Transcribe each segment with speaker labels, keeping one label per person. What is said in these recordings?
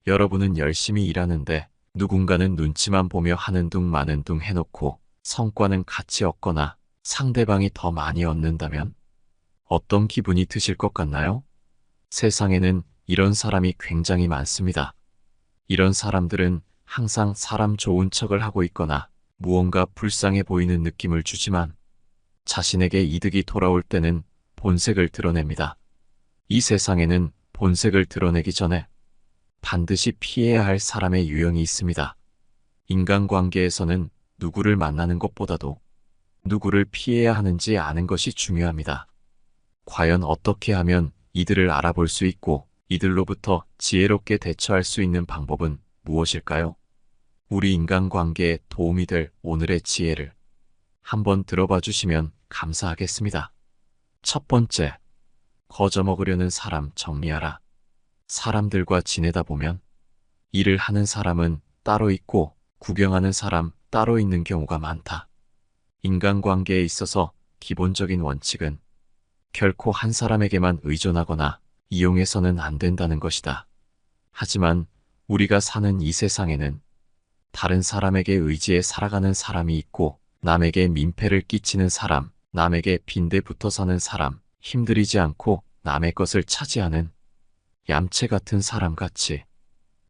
Speaker 1: 여러분은 열심히 일하는데 누군가는 눈치만 보며 하는 둥 마는 둥 해놓고 성과는 같이 얻거나 상대방이 더 많이 얻는다면 어떤 기분이 드실 것 같나요? 세상에는 이런 사람이 굉장히 많습니다. 이런 사람들은 항상 사람 좋은 척을 하고 있거나 무언가 불쌍해 보이는 느낌을 주지만 자신에게 이득이 돌아올 때는 본색을 드러냅니다. 이 세상에는 본색을 드러내기 전에 반드시 피해야 할 사람의 유형이 있습니다. 인간관계에서는 누구를 만나는 것보다도 누구를 피해야 하는지 아는 것이 중요합니다. 과연 어떻게 하면 이들을 알아볼 수 있고 이들로부터 지혜롭게 대처할 수 있는 방법은 무엇일까요? 우리 인간관계에 도움이 될 오늘의 지혜를 한번 들어봐 주시면 감사하겠습니다. 첫 번째, 거저먹으려는 사람 정리하라. 사람들과 지내다 보면 일을 하는 사람은 따로 있고 구경하는 사람 따로 있는 경우가 많다. 인간관계에 있어서 기본적인 원칙은 결코 한 사람에게만 의존하거나 이용해서는 안 된다는 것이다. 하지만 우리가 사는 이 세상에는 다른 사람에게 의지해 살아가는 사람이 있고 남에게 민폐를 끼치는 사람, 남에게 빈대 붙어 사는 사람, 힘들이지 않고 남의 것을 차지하는 얌체 같은 사람같이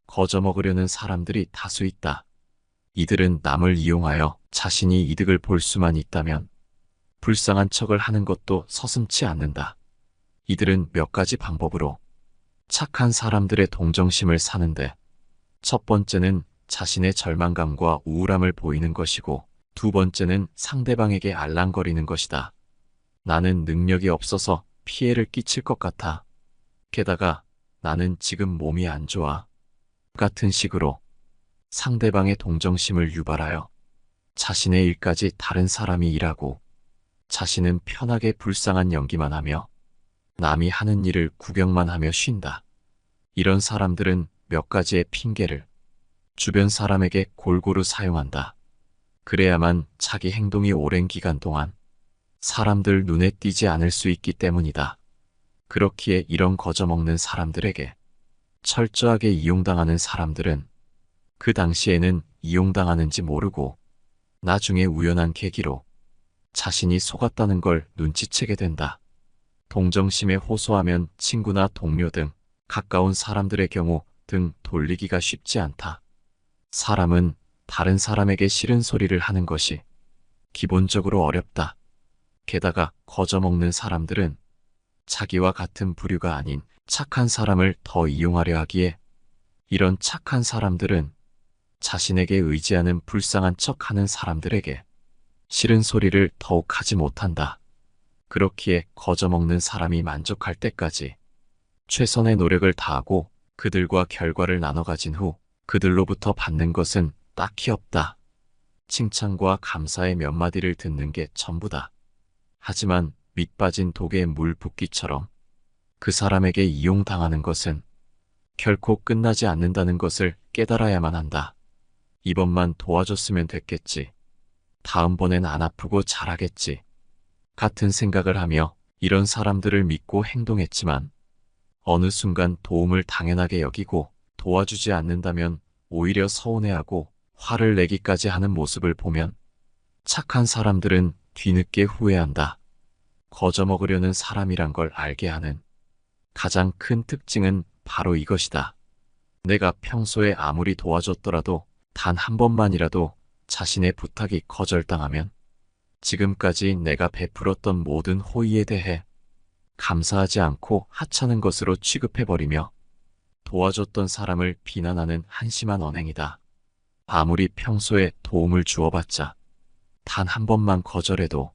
Speaker 1: 거저먹으려는 사람들이 다수 있다. 이들은 남을 이용하여 자신이 이득을 볼 수만 있다면 불쌍한 척을 하는 것도 서슴지 않는다. 이들은 몇 가지 방법으로 착한 사람들의 동정심을 사는데 첫 번째는 자신의 절망감과 우울함을 보이는 것이고 두 번째는 상대방에게 알랑거리는 것이다. 나는 능력이 없어서 피해를 끼칠 것 같아. 게다가 나는 지금 몸이 안 좋아. 같은 식으로 상대방의 동정심을 유발하여 자신의 일까지 다른 사람이 일하고 자신은 편하게 불쌍한 연기만 하며 남이 하는 일을 구경만 하며 쉰다. 이런 사람들은 몇 가지의 핑계를 주변 사람에게 골고루 사용한다. 그래야만 자기 행동이 오랜 기간 동안 사람들 눈에 띄지 않을 수 있기 때문이다. 그렇기에 이런 거저먹는 사람들에게 철저하게 이용당하는 사람들은 그 당시에는 이용당하는지 모르고 나중에 우연한 계기로 자신이 속았다는 걸 눈치채게 된다. 동정심에 호소하면 친구나 동료 등 가까운 사람들의 경우 등 돌리기가 쉽지 않다. 사람은 다른 사람에게 싫은 소리를 하는 것이 기본적으로 어렵다. 게다가 거저먹는 사람들은 자기와 같은 부류가 아닌 착한 사람을 더 이용하려 하기에 이런 착한 사람들은 자신에게 의지하는 불쌍한 척하는 사람들에게 싫은 소리를 더욱 하지 못한다. 그렇기에 거저먹는 사람이 만족할 때까지 최선의 노력을 다하고 그들과 결과를 나눠 가진 후 그들로부터 받는 것은 딱히 없다. 칭찬과 감사의 몇 마디를 듣는 게 전부다. 하지만 밑빠진 독에 물 붓기처럼 그 사람에게 이용당하는 것은 결코 끝나지 않는다는 것을 깨달아야만 한다. 이번만 도와줬으면 됐겠지. 다음번엔 안 아프고 잘하겠지. 같은 생각을 하며 이런 사람들을 믿고 행동했지만 어느 순간 도움을 당연하게 여기고 도와주지 않는다면 오히려 서운해하고 화를 내기까지 하는 모습을 보면 착한 사람들은 뒤늦게 후회한다. 거저먹으려는 사람이란 걸 알게 하는 가장 큰 특징은 바로 이것이다. 내가 평소에 아무리 도와줬더라도 단 한 번만이라도 자신의 부탁이 거절당하면 지금까지 내가 베풀었던 모든 호의에 대해 감사하지 않고 하찮은 것으로 취급해버리며 도와줬던 사람을 비난하는 한심한 언행이다. 아무리 평소에 도움을 주어봤자 단 한 번만 거절해도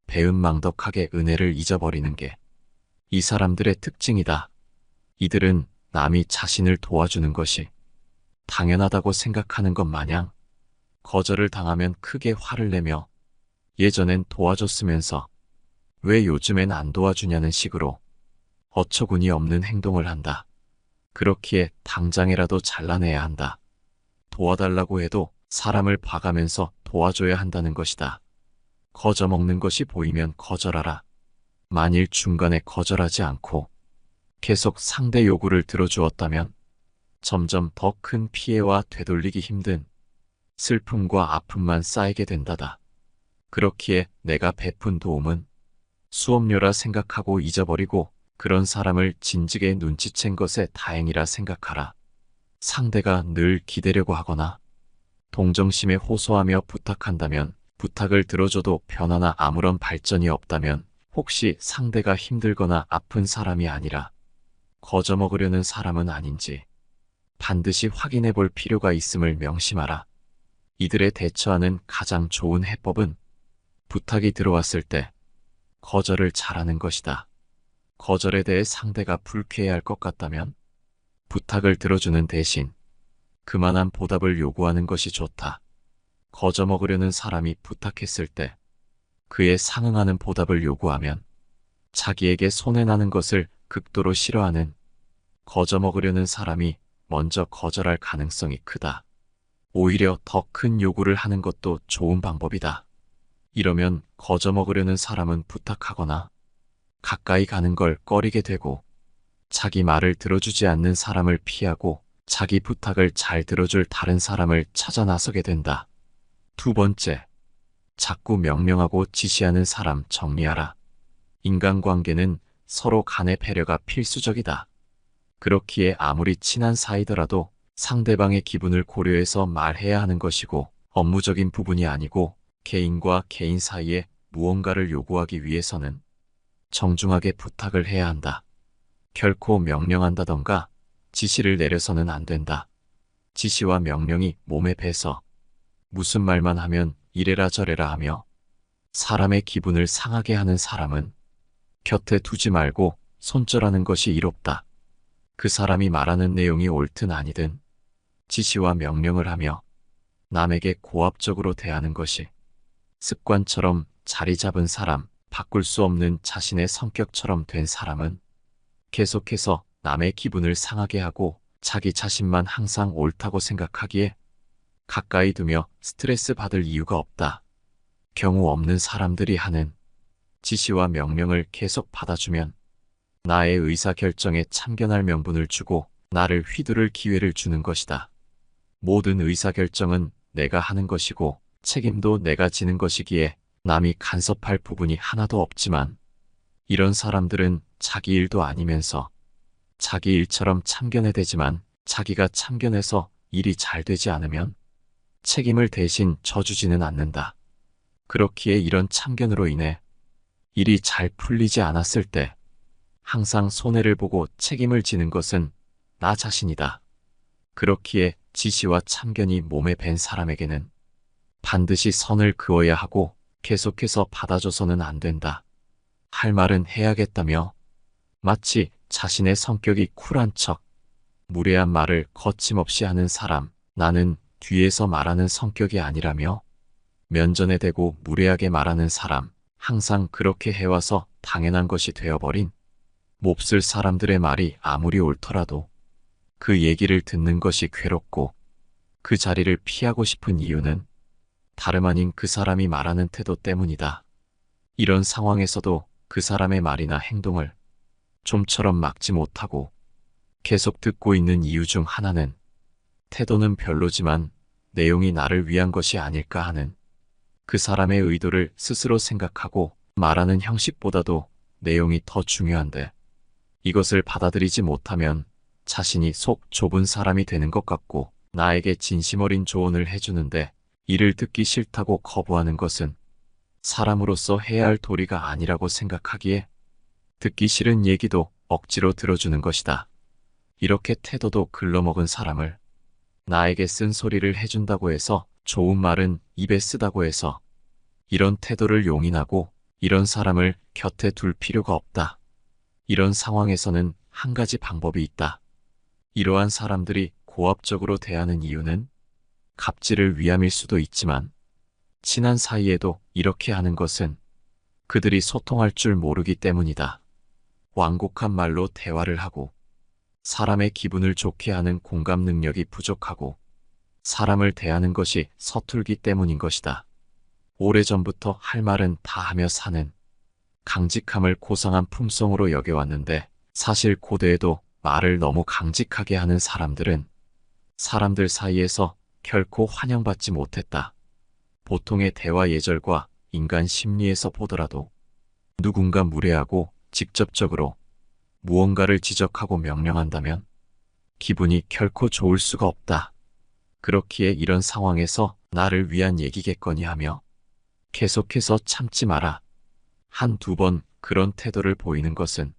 Speaker 1: 배은망덕하게 은혜를 잊어버리는 게 이 사람들의 특징이다. 이들은 남이 자신을 도와주는 것이 당연하다고 생각하는 것 마냥 거절을 당하면 크게 화를 내며 예전엔 도와줬으면서 왜 요즘엔 안 도와주냐는 식으로 어처구니 없는 행동을 한다. 그렇기에 당장이라도 잘라내야 한다. 도와달라고 해도 사람을 봐가면서 도와줘야 한다는 것이다. 거저먹는 것이 보이면 거절하라. 만일 중간에 거절하지 않고 계속 상대 요구를 들어주었다면 점점 더 큰 피해와 되돌리기 힘든 슬픔과 아픔만 쌓이게 된다다. 그렇기에 내가 베푼 도움은 수업료라 생각하고 잊어버리고 그런 사람을 진즉에 눈치챈 것에 다행이라 생각하라. 상대가 늘 기대려고 하거나 동정심에 호소하며 부탁한다면, 부탁을 들어줘도 변화나 아무런 발전이 없다면 혹시 상대가 힘들거나 아픈 사람이 아니라 거저먹으려는 사람은 아닌지 반드시 확인해 볼 필요가 있음을 명심하라. 이들에 대처하는 가장 좋은 해법은 부탁이 들어왔을 때 거절을 잘하는 것이다. 거절에 대해 상대가 불쾌해할 것 같다면 부탁을 들어주는 대신 그만한 보답을 요구하는 것이 좋다. 거저먹으려는 사람이 부탁했을 때 그에 상응하는 보답을 요구하면 자기에게 손해나는 것을 극도로 싫어하는 거저먹으려는 사람이 먼저 거절할 가능성이 크다. 오히려 더 큰 요구를 하는 것도 좋은 방법이다. 이러면 거저먹으려는 사람은 부탁하거나 가까이 가는 걸 꺼리게 되고 자기 말을 들어주지 않는 사람을 피하고 자기 부탁을 잘 들어줄 다른 사람을 찾아 나서게 된다. 두 번째, 자꾸 명령하고 지시하는 사람 정리하라. 인간관계는 서로 간의 배려가 필수적이다. 그렇기에 아무리 친한 사이더라도 상대방의 기분을 고려해서 말해야 하는 것이고, 업무적인 부분이 아니고 개인과 개인 사이에 무언가를 요구하기 위해서는 정중하게 부탁을 해야 한다. 결코 명령한다던가 지시를 내려서는 안 된다. 지시와 명령이 몸에 배서 무슨 말만 하면 이래라 저래라 하며 사람의 기분을 상하게 하는 사람은 곁에 두지 말고 손절하는 것이 이롭다. 그 사람이 말하는 내용이 옳든 아니든 지시와 명령을 하며 남에게 고압적으로 대하는 것이 습관처럼 자리 잡은 사람, 바꿀 수 없는 자신의 성격처럼 된 사람은 계속해서 남의 기분을 상하게 하고 자기 자신만 항상 옳다고 생각하기에 가까이 두며 스트레스 받을 이유가 없다. 경우 없는 사람들이 하는 지시와 명령을 계속 받아주면 나의 의사결정에 참견할 명분을 주고 나를 휘두를 기회를 주는 것이다. 모든 의사결정은 내가 하는 것이고 책임도 내가 지는 것이기에 남이 간섭할 부분이 하나도 없지만 이런 사람들은 자기 일도 아니면서 자기 일처럼 참견해대지만 자기가 참견해서 일이 잘 되지 않으면 책임을 대신 져주지는 않는다. 그렇기에 이런 참견으로 인해 일이 잘 풀리지 않았을 때 항상 손해를 보고 책임을 지는 것은 나 자신이다. 그렇기에 지시와 참견이 몸에 밴 사람에게는 반드시 선을 그어야 하고 계속해서 받아줘서는 안 된다. 할 말은 해야겠다며 마치 자신의 성격이 쿨한 척 무례한 말을 거침없이 하는 사람, 나는 뒤에서 말하는 성격이 아니라며 면전에 대고 무례하게 말하는 사람, 항상 그렇게 해와서 당연한 것이 되어버린 몹쓸 사람들의 말이 아무리 옳더라도 그 얘기를 듣는 것이 괴롭고 그 자리를 피하고 싶은 이유는 다름 아닌 그 사람이 말하는 태도 때문이다. 이런 상황에서도 그 사람의 말이나 행동을 좀처럼 막지 못하고 계속 듣고 있는 이유 중 하나는 태도는 별로지만 내용이 나를 위한 것이 아닐까 하는 그 사람의 의도를 스스로 생각하고 말하는 형식보다도 내용이 더 중요한데 이것을 받아들이지 못하면 자신이 속 좁은 사람이 되는 것 같고 나에게 진심 어린 조언을 해주는데 이를 듣기 싫다고 거부하는 것은 사람으로서 해야 할 도리가 아니라고 생각하기에 듣기 싫은 얘기도 억지로 들어주는 것이다. 이렇게 태도도 글러먹은 사람을 나에게 쓴소리를 해준다고 해서 좋은 말은 입에 쓰다고 해서 이런 태도를 용인하고 이런 사람을 곁에 둘 필요가 없다. 이런 상황에서는 한 가지 방법이 있다. 이러한 사람들이 고압적으로 대하는 이유는 갑질을 위함일 수도 있지만 친한 사이에도 이렇게 하는 것은 그들이 소통할 줄 모르기 때문이다. 완곡한 말로 대화를 하고 사람의 기분을 좋게 하는 공감 능력이 부족하고 사람을 대하는 것이 서툴기 때문인 것이다. 오래전부터 할 말은 다 하며 사는 강직함을 고상한 품성으로 여겨왔는데 사실 고대에도 말을 너무 강직하게 하는 사람들은 사람들 사이에서 결코 환영받지 못했다. 보통의 대화 예절과 인간 심리에서 보더라도 누군가 무례하고 직접적으로 무언가를 지적하고 명령한다면 기분이 결코 좋을 수가 없다. 그렇기에 이런 상황에서 나를 위한 얘기겠거니 하며 계속해서 참지 마라. 한두 번 그런 태도를 보이는 것은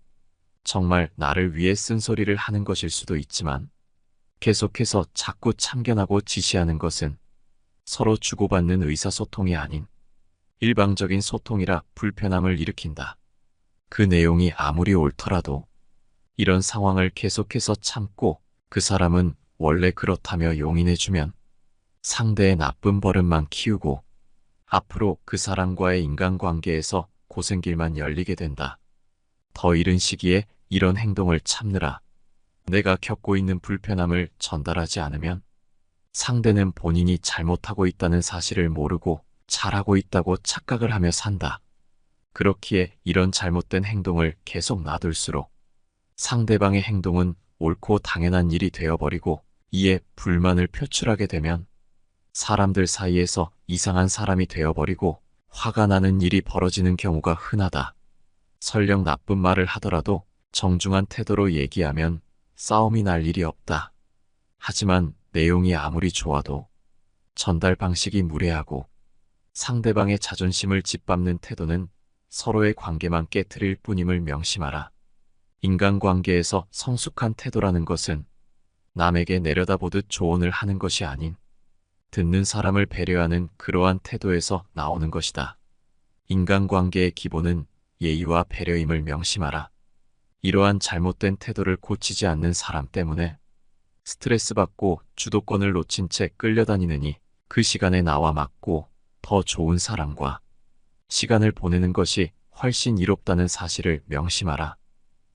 Speaker 1: 정말 나를 위해 쓴소리를 하는 것일 수도 있지만 계속해서 자꾸 참견하고 지시하는 것은 서로 주고받는 의사소통이 아닌 일방적인 소통이라 불편함을 일으킨다. 그 내용이 아무리 옳더라도 이런 상황을 계속해서 참고 그 사람은 원래 그렇다며 용인해주면 상대의 나쁜 버릇만 키우고 앞으로 그 사람과의 인간관계에서 고생길만 열리게 된다. 더 이른 시기에 이런 행동을 참느라 내가 겪고 있는 불편함을 전달하지 않으면 상대는 본인이 잘못하고 있다는 사실을 모르고 잘하고 있다고 착각을 하며 산다. 그렇기에 이런 잘못된 행동을 계속 놔둘수록 상대방의 행동은 옳고 당연한 일이 되어버리고 이에 불만을 표출하게 되면 사람들 사이에서 이상한 사람이 되어버리고 화가 나는 일이 벌어지는 경우가 흔하다. 설령 나쁜 말을 하더라도 정중한 태도로 얘기하면 싸움이 날 일이 없다. 하지만 내용이 아무리 좋아도 전달 방식이 무례하고 상대방의 자존심을 짓밟는 태도는 서로의 관계만 깨트릴 뿐임을 명심하라. 인간관계에서 성숙한 태도라는 것은 남에게 내려다보듯 조언을 하는 것이 아닌 듣는 사람을 배려하는 그러한 태도에서 나오는 것이다. 인간관계의 기본은 예의와 배려임을 명심하라. 이러한 잘못된 태도를 고치지 않는 사람 때문에 스트레스 받고 주도권을 놓친 채 끌려다니느니 그 시간에 나와 맞고 더 좋은 사람과 시간을 보내는 것이 훨씬 이롭다는 사실을 명심하라.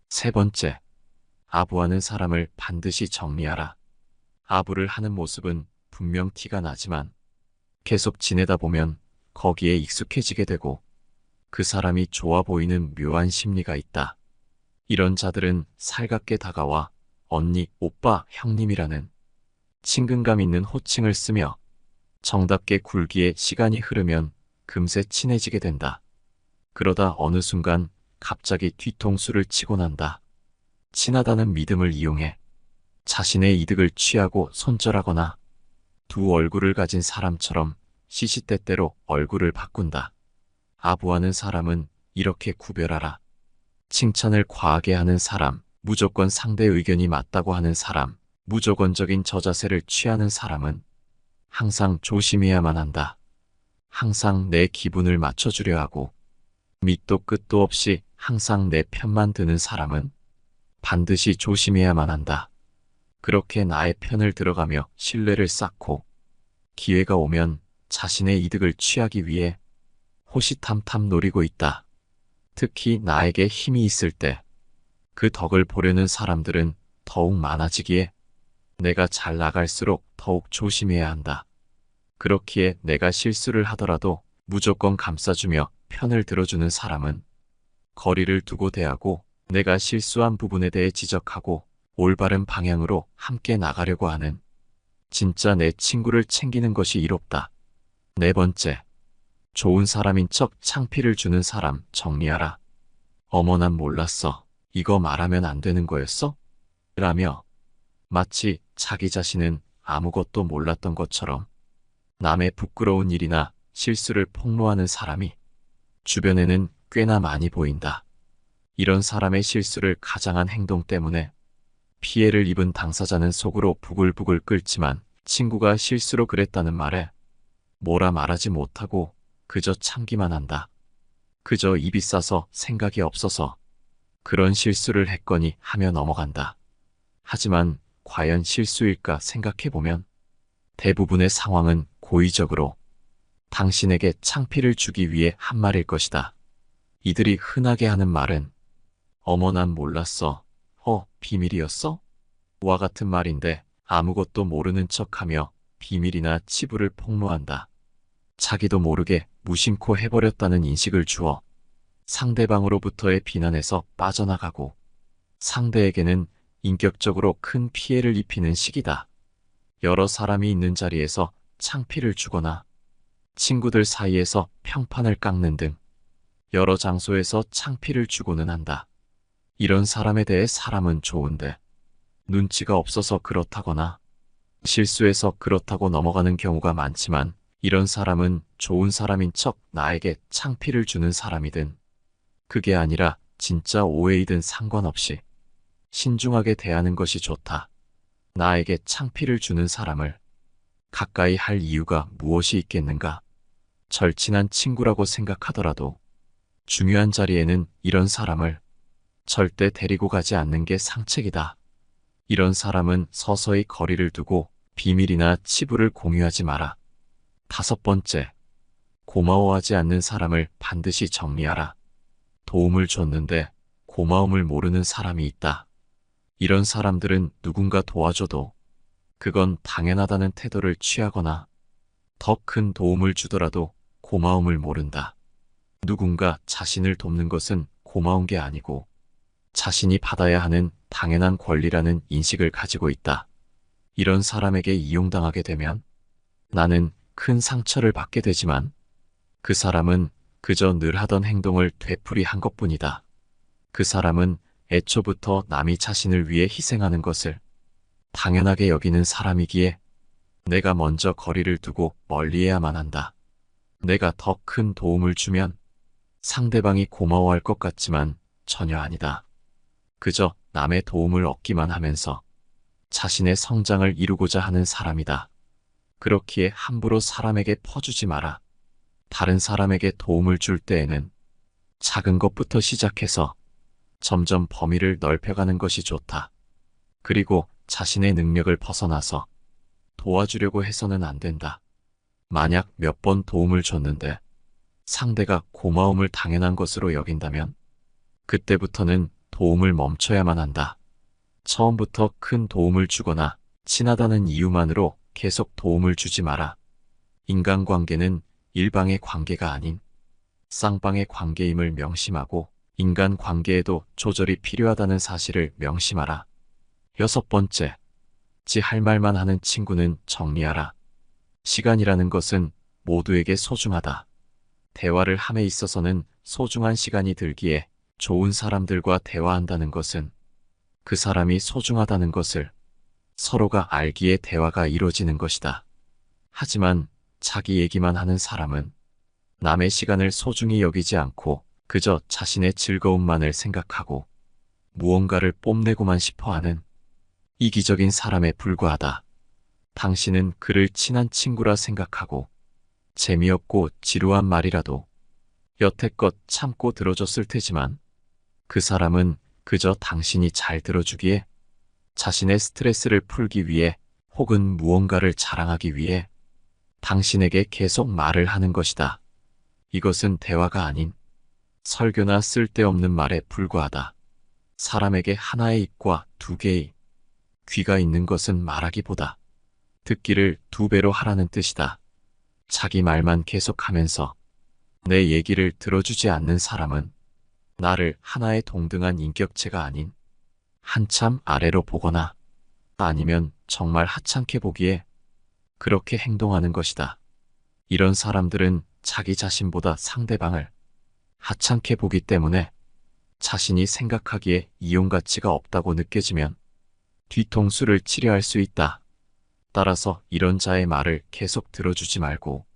Speaker 1: 세 번째, 아부하는 사람을 반드시 정리하라. 아부를 하는 모습은 분명 티가 나지만 계속 지내다 보면 거기에 익숙해지게 되고 그 사람이 좋아 보이는 묘한 심리가 있다. 이런 자들은 살갑게 다가와 언니, 오빠, 형님이라는 친근감 있는 호칭을 쓰며 정답게 굴기에 시간이 흐르면 금세 친해지게 된다. 그러다 어느 순간 갑자기 뒤통수를 치고 난다. 친하다는 믿음을 이용해 자신의 이득을 취하고 손절하거나 두 얼굴을 가진 사람처럼 시시때때로 얼굴을 바꾼다. 아부하는 사람은 이렇게 구별하라. 칭찬을 과하게 하는 사람, 무조건 상대 의견이 맞다고 하는 사람, 무조건적인 저자세를 취하는 사람은 항상 조심해야만 한다. 항상 내 기분을 맞춰주려 하고 밑도 끝도 없이 항상 내 편만 드는 사람은 반드시 조심해야만 한다. 그렇게 나의 편을 들어가며 신뢰를 쌓고 기회가 오면 자신의 이득을 취하기 위해 호시탐탐 노리고 있다. 특히 나에게 힘이 있을 때 그 덕을 보려는 사람들은 더욱 많아지기에 내가 잘 나갈수록 더욱 조심해야 한다. 그렇기에 내가 실수를 하더라도 무조건 감싸주며 편을 들어주는 사람은 거리를 두고 대하고 내가 실수한 부분에 대해 지적하고 올바른 방향으로 함께 나가려고 하는 진짜 내 친구를 챙기는 것이 이롭다. 네 번째, 좋은 사람인 척 창피를 주는 사람 정리하라. 어머 난 몰랐어. 이거 말하면 안 되는 거였어? 라며 마치 자기 자신은 아무것도 몰랐던 것처럼 남의 부끄러운 일이나 실수를 폭로하는 사람이 주변에는 꽤나 많이 보인다. 이런 사람의 실수를 가장한 행동 때문에 피해를 입은 당사자는 속으로 부글부글 끓지만 친구가 실수로 그랬다는 말에 뭐라 말하지 못하고 그저 참기만 한다. 그저 입이 싸서 생각이 없어서 그런 실수를 했거니 하며 넘어간다. 하지만 과연 실수일까 생각해보면 대부분의 상황은 고의적으로 당신에게 창피를 주기 위해 한 말일 것이다. 이들이 흔하게 하는 말은 어머 난 몰랐어. 비밀이었어? 와 같은 말인데 아무것도 모르는 척하며 비밀이나 치부를 폭로한다. 자기도 모르게 무심코 해버렸다는 인식을 주어 상대방으로부터의 비난에서 빠져나가고 상대에게는 인격적으로 큰 피해를 입히는 식이다. 여러 사람이 있는 자리에서 창피를 주거나 친구들 사이에서 평판을 깎는 등 여러 장소에서 창피를 주고는 한다. 이런 사람에 대해 사람은 좋은데 눈치가 없어서 그렇다거나 실수해서 그렇다고 넘어가는 경우가 많지만, 이런 사람은 좋은 사람인 척 나에게 창피를 주는 사람이든 그게 아니라 진짜 오해이든 상관없이 신중하게 대하는 것이 좋다. 나에게 창피를 주는 사람을 가까이 할 이유가 무엇이 있겠는가? 절친한 친구라고 생각하더라도 중요한 자리에는 이런 사람을 절대 데리고 가지 않는 게 상책이다. 이런 사람은 서서히 거리를 두고 비밀이나 치부를 공유하지 마라. 5번째, 고마워하지 않는 사람을 반드시 정리하라. 도움을 줬는데 고마움을 모르는 사람이 있다. 이런 사람들은 누군가 도와줘도 그건 당연하다는 태도를 취하거나 더 큰 도움을 주더라도 고마움을 모른다. 누군가 자신을 돕는 것은 고마운 게 아니고 자신이 받아야 하는 당연한 권리라는 인식을 가지고 있다. 이런 사람에게 이용당하게 되면 나는 큰 상처를 받게 되지만 그 사람은 그저 늘 하던 행동을 되풀이한 것뿐이다. 그 사람은 애초부터 남이 자신을 위해 희생하는 것을 당연하게 여기는 사람이기에 내가 먼저 거리를 두고 멀리해야만 한다. 내가 더 큰 도움을 주면 상대방이 고마워할 것 같지만 전혀 아니다. 그저 남의 도움을 얻기만 하면서 자신의 성장을 이루고자 하는 사람이다. 그렇기에 함부로 사람에게 퍼주지 마라. 다른 사람에게 도움을 줄 때에는 작은 것부터 시작해서 점점 범위를 넓혀가는 것이 좋다. 그리고 자신의 능력을 벗어나서 도와주려고 해서는 안 된다. 만약 몇 번 도움을 줬는데 상대가 고마움을 당연한 것으로 여긴다면 그때부터는 도움을 멈춰야만 한다. 처음부터 큰 도움을 주거나 친하다는 이유만으로 계속 도움을 주지 마라. 인간관계는 일방의 관계가 아닌 쌍방의 관계임을 명심하고 인간관계에도 조절이 필요하다는 사실을 명심하라. 6번째, 지 할 말만 하는 친구는 정리하라. 시간이라는 것은 모두에게 소중하다. 대화를 함에 있어서는 소중한 시간이 들기에 좋은 사람들과 대화한다는 것은 그 사람이 소중하다는 것을 서로가 알기에 대화가 이루어지는 것이다. 하지만 자기 얘기만 하는 사람은 남의 시간을 소중히 여기지 않고 그저 자신의 즐거움만을 생각하고 무언가를 뽐내고만 싶어하는 이기적인 사람에 불과하다. 당신은 그를 친한 친구라 생각하고 재미없고 지루한 말이라도 여태껏 참고 들어줬을 테지만 그 사람은 그저 당신이 잘 들어주기에 자신의 스트레스를 풀기 위해 혹은 무언가를 자랑하기 위해 당신에게 계속 말을 하는 것이다. 이것은 대화가 아닌 설교나 쓸데없는 말에 불과하다. 사람에게 하나의 입과 2개의 귀가 있는 것은 말하기보다 듣기를 2배로 하라는 뜻이다. 자기 말만 계속하면서 내 얘기를 들어주지 않는 사람은 나를 하나의 동등한 인격체가 아닌 한참 아래로 보거나 아니면 정말 하찮게 보기에 그렇게 행동하는 것이다. 이런 사람들은 자기 자신보다 상대방을 하찮게 보기 때문에 자신이 생각하기에 이용 가치가 없다고 느껴지면 뒤통수를 치려할 수 있다. 따라서 이런 자의 말을 계속 들어주지 말고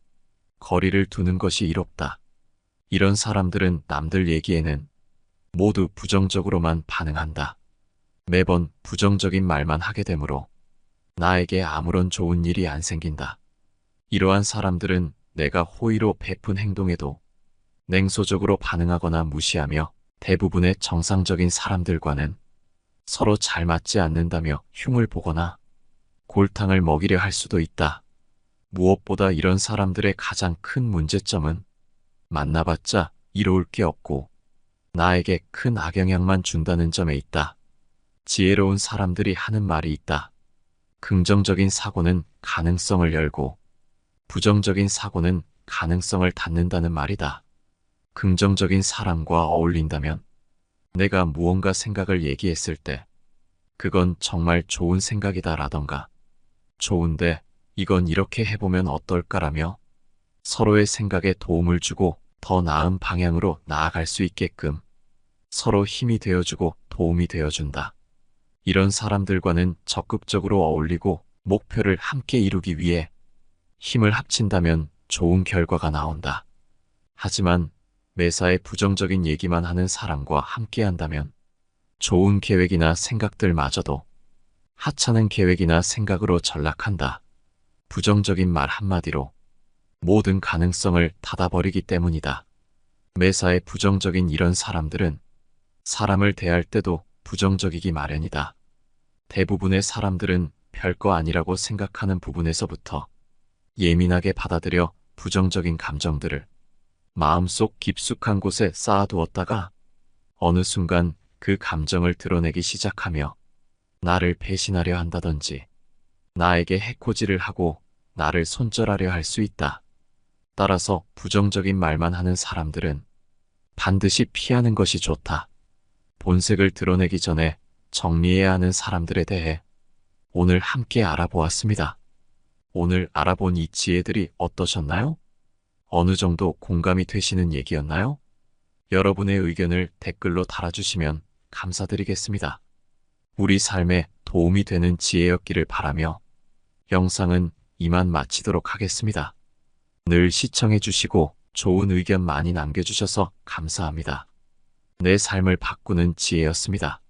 Speaker 1: 거리를 두는 것이 이롭다. 이런 사람들은 남들 얘기에는 모두 부정적으로만 반응한다. 매번 부정적인 말만 하게 되므로 나에게 아무런 좋은 일이 안 생긴다. 이러한 사람들은 내가 호의로 베푼 행동에도 냉소적으로 반응하거나 무시하며 대부분의 정상적인 사람들과는 서로 잘 맞지 않는다며 흉을 보거나 골탕을 먹이려 할 수도 있다. 무엇보다 이런 사람들의 가장 큰 문제점은 만나봤자 이로울 게 없고 나에게 큰 악영향만 준다는 점에 있다. 지혜로운 사람들이 하는 말이 있다. 긍정적인 사고는 가능성을 열고 부정적인 사고는 가능성을 닫는다는 말이다. 긍정적인 사람과 어울린다면 내가 무언가 생각을 얘기했을 때 그건 정말 좋은 생각이다 라던가 좋은데 이건 이렇게 해보면 어떨까라며 서로의 생각에 도움을 주고 더 나은 방향으로 나아갈 수 있게끔 서로 힘이 되어주고 도움이 되어준다. 이런 사람들과는 적극적으로 어울리고 목표를 함께 이루기 위해 힘을 합친다면 좋은 결과가 나온다. 하지만 매사에 부정적인 얘기만 하는 사람과 함께 한다면 좋은 계획이나 생각들마저도 하찮은 계획이나 생각으로 전락한다. 부정적인 말 한마디로 모든 가능성을 닫아버리기 때문이다. 매사에 부정적인 이런 사람들은 사람을 대할 때도 부정적이기 마련이다. 대부분의 사람들은 별거 아니라고 생각하는 부분에서부터 예민하게 받아들여 부정적인 감정들을 마음속 깊숙한 곳에 쌓아두었다가 어느 순간 그 감정을 드러내기 시작하며 나를 배신하려 한다든지 나에게 해코지를 하고 나를 손절하려 할 수 있다. 따라서 부정적인 말만 하는 사람들은 반드시 피하는 것이 좋다. 본색을 드러내기 전에 정리해야 하는 사람들에 대해 오늘 함께 알아보았습니다. 오늘 알아본 이 지혜들이 어떠셨나요? 어느 정도 공감이 되시는 얘기였나요? 여러분의 의견을 댓글로 달아주시면 감사드리겠습니다. 우리 삶에 도움이 되는 지혜였기를 바라며 영상은 이만 마치도록 하겠습니다. 늘 시청해주시고 좋은 의견 많이 남겨주셔서 감사합니다. 내 삶을 바꾸는 지혜였습니다.